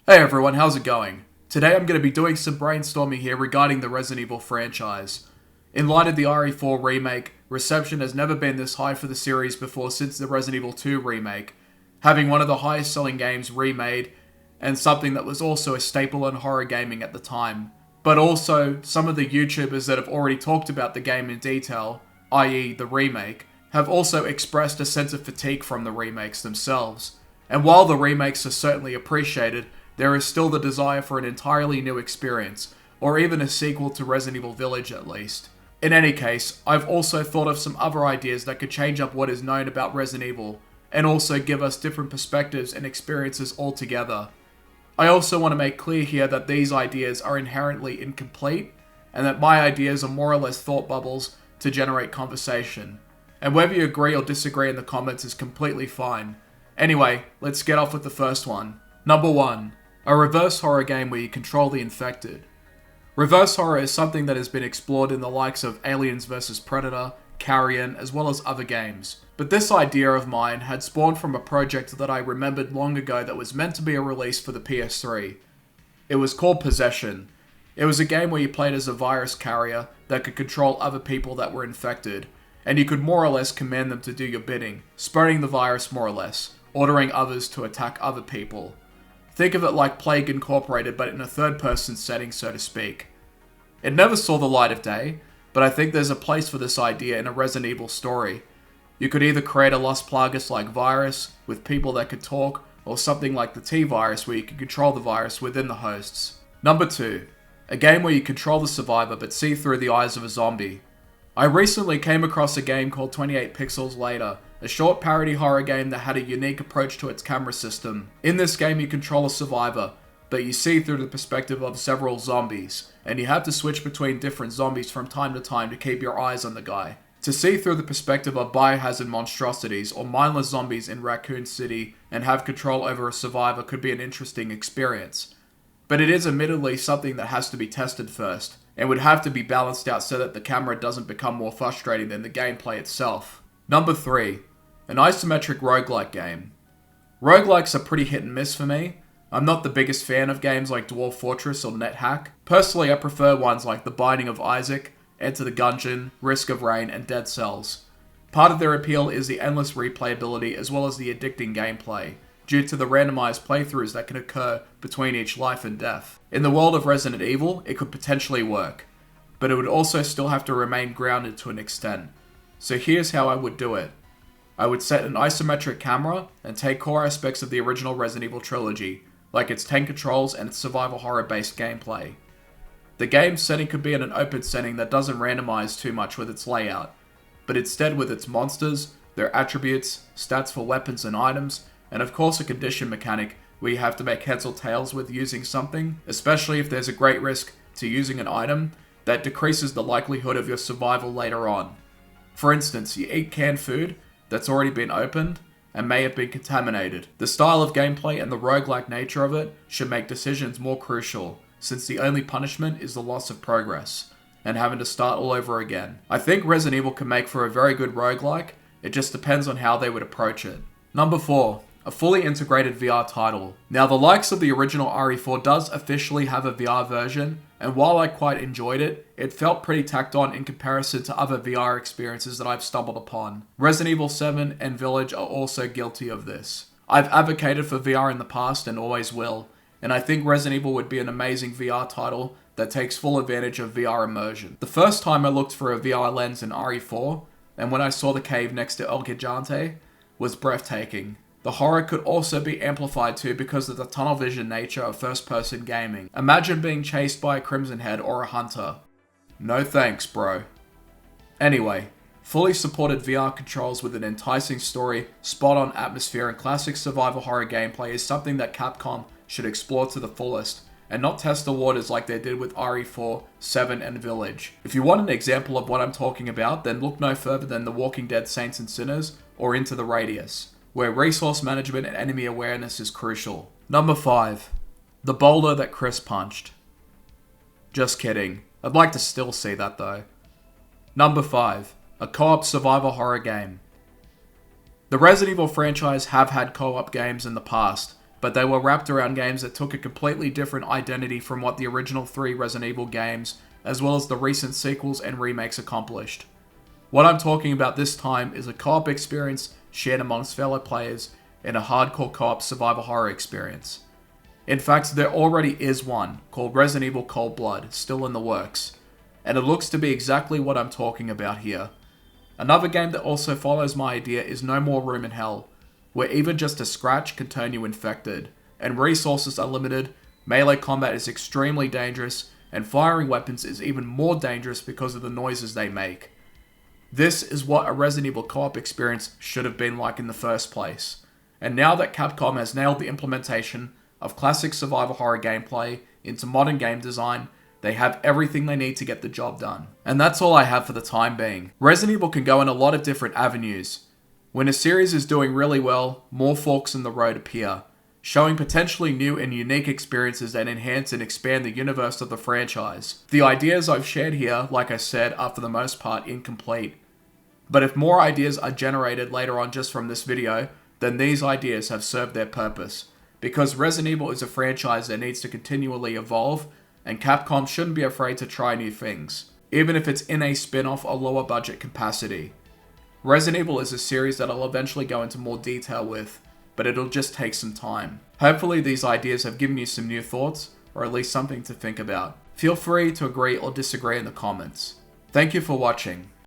Hey everyone, how's it going? Today I'm going to be doing some brainstorming here regarding the Resident Evil franchise. In light of the RE4 remake, reception has never been this high for the series before since the Resident Evil 2 remake, having one of the highest selling games remade, and something that was also a staple in horror gaming at the time. But also, some of the YouTubers that have already talked about the game in detail, i.e. the remake, have also expressed a sense of fatigue from the remakes themselves. And while the remakes are certainly appreciated, there is still the desire for an entirely new experience, or even a sequel to Resident Evil Village at least. In any case, I've also thought of some other ideas that could change up what is known about Resident Evil, and also give us different perspectives and experiences altogether. I also want to make clear here that these ideas are inherently incomplete, and that my ideas are more or less thought bubbles to generate conversation. And whether you agree or disagree in the comments is completely fine. Anyway, let's get off with the first one. Number 1. A reverse horror game where you control the infected. Reverse horror is something that has been explored in the likes of Aliens vs Predator, Carrion, as well as other games. But this idea of mine had spawned from a project that I remembered long ago that was meant to be a release for the PS3. It was called Possession. It was a game where you played as a virus carrier that could control other people that were infected, and you could more or less command them to do your bidding, spreading the virus more or less, ordering others to attack other people. Think of it like Plague Incorporated, but in a third-person setting, so to speak. It never saw the light of day, but I think there's a place for this idea in a Resident Evil story. You could either create a Las Plagas-like virus, with people that could talk, or something like the T-virus where you can control the virus within the hosts. Number 2. A game where you control the survivor but see through the eyes of a zombie. I recently came across a game called 28 Pixels Later, a short parody horror game that had a unique approach to its camera system. In this game you control a survivor, but you see through the perspective of several zombies, and you have to switch between different zombies from time to time to keep your eyes on the guy. To see through the perspective of biohazard monstrosities or mindless zombies in Raccoon City and have control over a survivor could be an interesting experience. But it is admittedly something that has to be tested first, and would have to be balanced out so that the camera doesn't become more frustrating than the gameplay itself. Number 3. An isometric roguelike game. Roguelikes are pretty hit and miss for me. I'm not the biggest fan of games like Dwarf Fortress or NetHack. Personally, I prefer ones like The Binding of Isaac, Enter the Gungeon, Risk of Rain, and Dead Cells. Part of their appeal is the endless replayability as well as the addicting gameplay, due to the randomized playthroughs that can occur between each life and death. In the world of Resident Evil, it could potentially work, but it would also still have to remain grounded to an extent. So here's how I would do it. I would set an isometric camera and take core aspects of the original Resident Evil trilogy, like its tank controls and its survival horror based gameplay. The game's setting could be in an open setting that doesn't randomize too much with its layout, but instead with its monsters, their attributes, stats for weapons and items, and of course a condition mechanic where you have to make heads or tails with using something, especially if there's a great risk to using an item that decreases the likelihood of your survival later on. For instance, you eat canned food that's already been opened and may have been contaminated. The style of gameplay and the roguelike nature of it should make decisions more crucial, since the only punishment is the loss of progress, and having to start all over again. I think Resident Evil can make for a very good roguelike, it just depends on how they would approach it. Number 4. A fully integrated VR title. Now the likes of the original RE4 does officially have a VR version, and while I quite enjoyed it, it felt pretty tacked on in comparison to other VR experiences that I've stumbled upon. Resident Evil 7 and Village are also guilty of this. I've advocated for VR in the past and always will, and I think Resident Evil would be an amazing VR title that takes full advantage of VR immersion. The first time I looked for a VR lens in RE4, and when I saw the cave next to El Gigante, was breathtaking. The horror could also be amplified too because of the tunnel vision nature of first-person gaming. Imagine being chased by a Crimson Head or a Hunter. No thanks, bro. Anyway, fully supported VR controls with an enticing story, spot-on atmosphere, and classic survival horror gameplay is something that Capcom should explore to the fullest, and not test the waters like they did with RE4, 7, and Village. If you want an example of what I'm talking about, then look no further than The Walking Dead Saints and Sinners or Into the Radius, where resource management and enemy awareness is crucial. Number 5. The boulder that Chris punched. Just kidding. I'd like to still see that though. Number 5. A co-op survival horror game. The Resident Evil franchise have had co-op games in the past, but they were wrapped around games that took a completely different identity from what the original 3 Resident Evil games, as well as the recent sequels and remakes accomplished. What I'm talking about this time is a co-op experience shared amongst fellow players in a hardcore co-op survival horror experience. In fact, there already is one, called Resident Evil Cold Blood, still in the works, and it looks to be exactly what I'm talking about here. Another game that also follows my idea is No More Room in Hell, where even just a scratch can turn you infected, and resources are limited, melee combat is extremely dangerous, and firing weapons is even more dangerous because of the noises they make. This is what a Resident Evil co-op experience should have been like in the first place. And now that Capcom has nailed the implementation of classic survival horror gameplay into modern game design, they have everything they need to get the job done. And that's all I have for the time being. Resident Evil can go in a lot of different avenues. When a series is doing really well, more forks in the road appear, showing potentially new and unique experiences that enhance and expand the universe of the franchise. The ideas I've shared here, like I said, are for the most part incomplete. But if more ideas are generated later on just from this video, then these ideas have served their purpose. Because Resident Evil is a franchise that needs to continually evolve, and Capcom shouldn't be afraid to try new things, even if it's in a spin-off or lower budget capacity. Resident Evil is a series that I'll eventually go into more detail with, but it'll just take some time. Hopefully these ideas have given you some new thoughts, or at least something to think about. Feel free to agree or disagree in the comments. Thank you for watching.